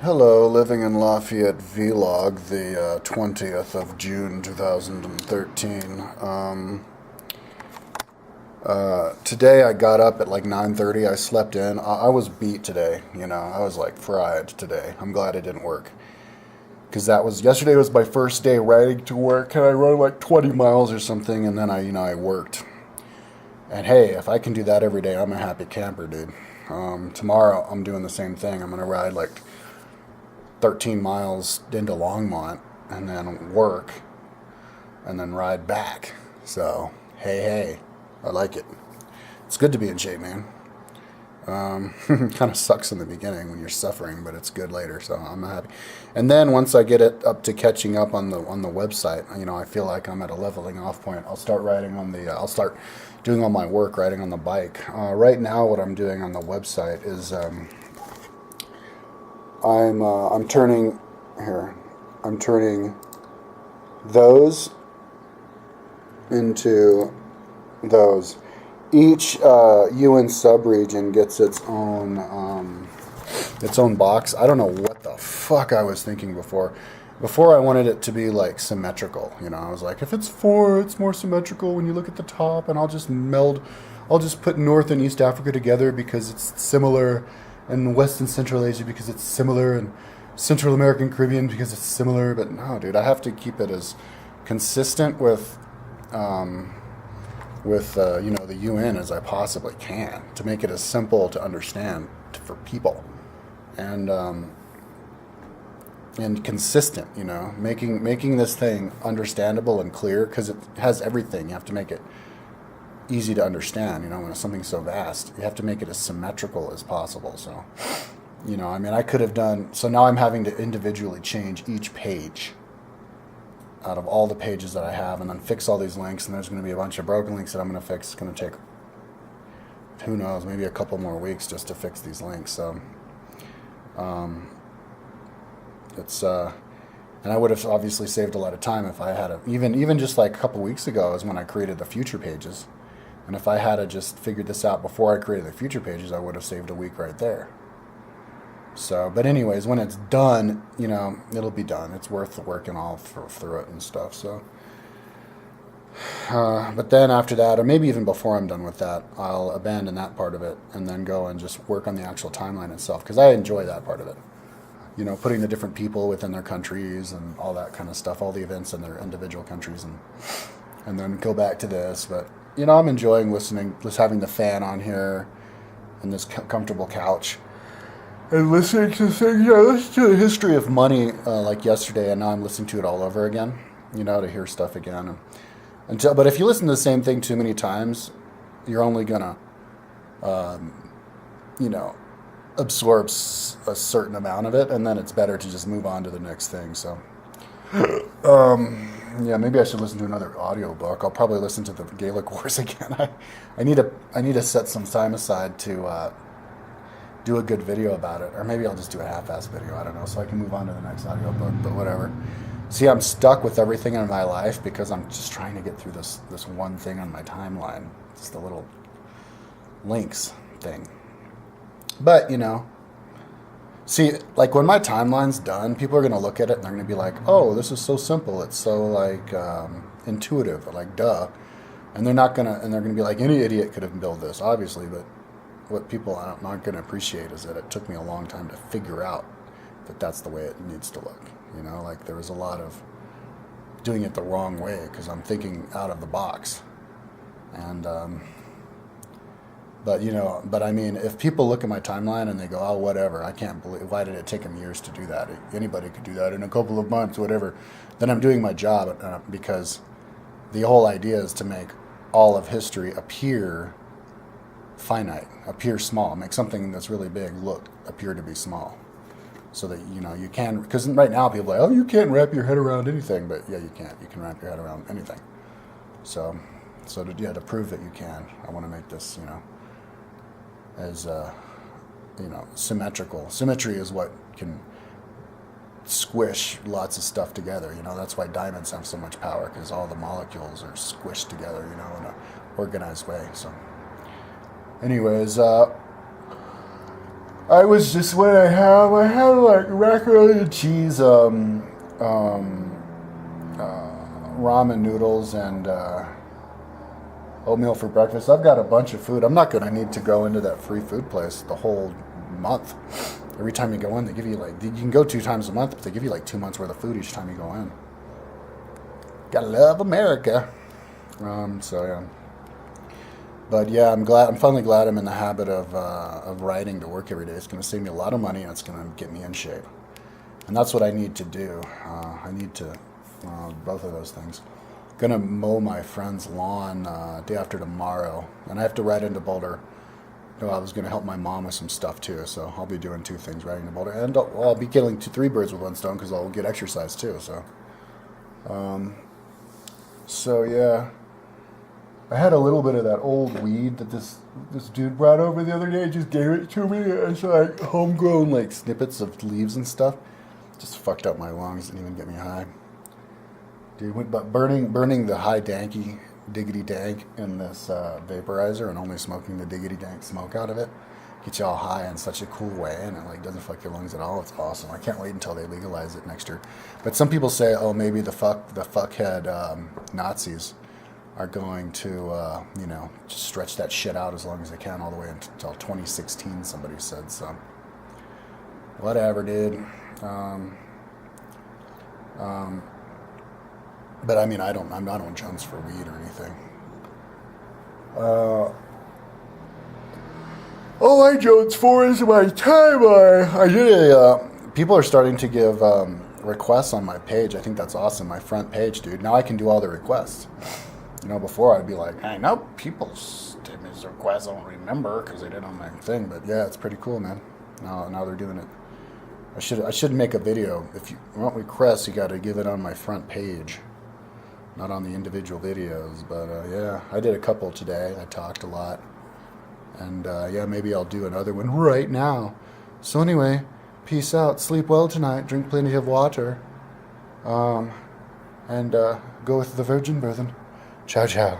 Hello, living in Lafayette vlog, the 20th of June 2013. Today I got up at like 9:30. I slept in. I was beat today, I was like fried today. I'm glad it didn't work. Because yesterday was my first day riding to work, and I rode like 20 miles or something, and then I worked. And hey, if I can do that every day, I'm a happy camper, dude. Tomorrow I'm doing the same thing. I'm going to ride like 13 miles into Longmont and then work and then ride back. So, hey, I like it. It's good to be in shape, man. Kind of sucks in the beginning when you're suffering, but it's good later. So I'm happy. And then once I get it up to catching up on the website, I feel like I'm at a leveling off point. I'll start I'll start doing all my work riding on the bike. Right now, what I'm doing on the website is I'm turning here. I'm turning those into those. Each UN subregion gets its own box. I don't know what the fuck I was thinking before. Before I wanted it to be like symmetrical. I was like, if it's four, it's more symmetrical when you look at the top, and I'll just put North and East Africa together because it's similar, and West and Central Asia because it's similar, and Central American Caribbean because it's similar. But no, dude, I have to keep it as consistent with the UN as I possibly can to make it as simple to understand for people, and consistent. Making this thing understandable and clear, because it has everything. You have to make it easy to understand. When it's something so vast, you have to make it as symmetrical as possible. So, I could have done. So now I'm having to individually change each page out of all the pages that I have, and then fix all these links. And there's going to be a bunch of broken links that I'm going to fix. It's going to take, who knows, maybe a couple more weeks just to fix these links. So, it's and I would have obviously saved a lot of time if I had even just like a couple weeks ago is when I created the future pages. And if I had just figured this out before I created the future pages, I would have saved a week right there. So, but anyways, when it's done, it'll be done. It's worth working all through it and stuff. So, but then after that, or maybe even before I'm done with that, I'll abandon that part of it and then go and just work on the actual timeline itself, because I enjoy that part of it. Putting the different people within their countries and all that kind of stuff, all the events in their individual countries, and then go back to this. But, I'm enjoying listening, just having the fan on here and this comfortable couch and listening to things. Yeah, listen to the history of money like yesterday, and now I'm listening to it all over again, to hear stuff again. But if you listen to the same thing too many times, you're only going to, absorbs a certain amount of it, and then it's better to just move on to the next thing. So, yeah, maybe I should listen to another audiobook. I'll probably listen to the Gaelic Wars again. I need to set some time aside to do a good video about it, or maybe I'll just do a half-ass video. I don't know, so I can move on to the next audiobook. But whatever. See, I'm stuck with everything in my life because I'm just trying to get through this one thing on my timeline. It's the little links thing. But, see, like when my timeline's done, people are going to look at it and they're going to be like, oh, this is so simple. It's so like intuitive, like duh. And they're going to be like, any idiot could have built this, obviously. But what people aren't going to appreciate is that it took me a long time to figure out that that's the way it needs to look. Like there was a lot of doing it the wrong way because I'm thinking out of the box. And, but I mean, if people look at my timeline and they go, oh, whatever, I can't believe, why did it take them years to do that? Anybody could do that in a couple of months, whatever. Then I'm doing my job because the whole idea is to make all of history appear finite, appear small, make something that's really big appear to be small. So that, you can, because right now people are like, oh, you can't wrap your head around anything. But yeah, you can't. You can wrap your head around anything. So to prove that you can, I want to make this, as symmetrical. Symmetry is what can squish lots of stuff together. That's why diamonds have so much power, because all the molecules are squished together, in an organized way. So anyways, I was just what I had like macaroni and cheese, ramen noodles, and oatmeal for breakfast. I've got a bunch of food. I'm not going to need to go into that free food place the whole month. Every time you go in, they give you like, you can go 2 times a month, but they give you like 2 months worth of food each time you go in. Gotta love America. So yeah. But yeah, I'm finally glad I'm in the habit of riding to work every day. It's going to save me a lot of money, and it's going to get me in shape. And that's what I need to do. I need to, both of those things. Gonna mow my friend's lawn day after tomorrow, and I have to ride into Boulder. No, I was gonna help my mom with some stuff too, so I'll be doing 2 things: riding to Boulder, and I'll be killing 3 birds with 1 stone because I'll get exercise too. So yeah, I had a little bit of that old weed that this dude brought over the other day. He just gave it to me. It's like homegrown, like snippets of leaves and stuff. Just fucked up my lungs. Didn't even get me high. Dude, but burning the high danky diggity dank in this vaporizer and only smoking the diggity dank smoke out of it gets you all high in such a cool way, and it like doesn't fuck your lungs at all. It's awesome. I can't wait until they legalize it next year. But some people say, oh, maybe the fuckhead Nazis are going to just stretch that shit out as long as they can all the way until 2016. Somebody said so. Whatever, dude. But I mean, I'm not on Jones for weed or anything. All I Jones for is my time. I did people are starting to give requests on my page. I think that's awesome. My front page, dude. Now I can do all the requests. Before I'd be like, I know people did these requests. I don't remember because they did on my thing. But yeah, it's pretty cool, man. Now they're doing it. I should make a video. If you want requests, you got to give it on my front page. Not on the individual videos, but yeah, I did a couple today. I talked a lot, and yeah, maybe I'll do another one right now. So anyway, peace out. Sleep well tonight. Drink plenty of water, and go with the virgin birthing. Ciao, ciao.